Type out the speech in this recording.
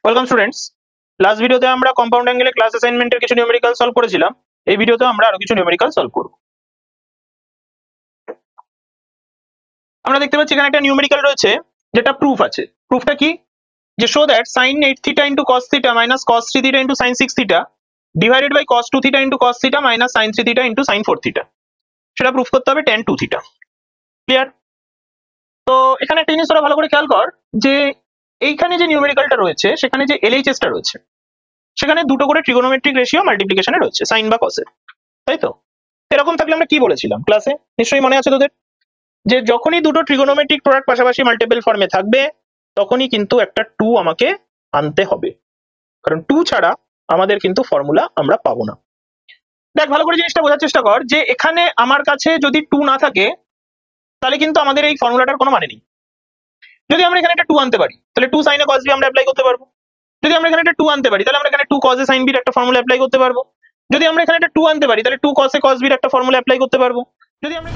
Welcome students. Last ভিডিওতে আমরা compound অ্যাঙ্গেলে ক্লাস অ্যাসাইনমেন্টের কিছু নিউমেরিক্যাল সলভ করেছিলাম। এই ভিডিওতে আমরা আরো কিছু নিউমেরিক্যাল সলভ করব। আমরা দেখতে পাচ্ছি এখানে একটা নিউমেরিক্যাল রয়েছে যেটা প্রুফ আছে। প্রুফটা কি? যে show that sin 8 theta into cos theta minus cos 3 theta into sin 6 theta divided by cos 2 theta into cos theta minus sin 3 theta into sin 4 theta. সেটা প্রুফ করতে হবে tan 2 থিটা। ক্লিয়ার? তো এখানে একটা জিনিস তোরা ভালো করে খেয়াল কর যে এইখানে যে নিউমেরিক্যালটা রয়েছে সেখানে যে LHSটা রয়েছে সেখানে দুটো করে ট্রিগোনোমেট্রিক রেশিও মাল্টিপ্লিকেশনে রয়েছে সাইন বা কসের, তাই তো? এরকম থাকলে আমরা কি বলেছিলাম ক্লাসে, নিশ্চয়ই মনে আছে তোদের, যে যখনই দুটো ট্রিগোনোমেট্রিক প্রোডাক্ট পাশাপাশি মাল্টিপল ফর্মে থাকবে তখনই কিন্তু একটা 2 আমাকে আনতে হবে, কারণ 2 ছাড়া আমাদের কিন্তু ফর্মুলা আমরা পাবো না। দেখ ভালো করে জিনিসটা বোঝার চেষ্টা কর যে এখানে আমার কাছে যদি 2 না থাকে তাহলে কিন্তু আমাদের এই ফর্মুলাটার কোনো মানে নেই। যদি আমরা এখানে একটা 2 আনতে পারি তাহলে 2 sin a cos b আমরা অ্যাপ্লাই করতে পারবো। যদি আমরা এখানে একটা 2 আনতে পারি তাহলে আমরা এখানে 2 cos a sin b এর একটা ফর্মুলা অ্যাপ্লাই করতে পারবো। যদি আমরা এখানে একটা 2 আনতে পারি তাহলে 2 cos a cos b এর একটা ফর্মুলা অ্যাপ্লাই করতে পারবো। যদি আমরা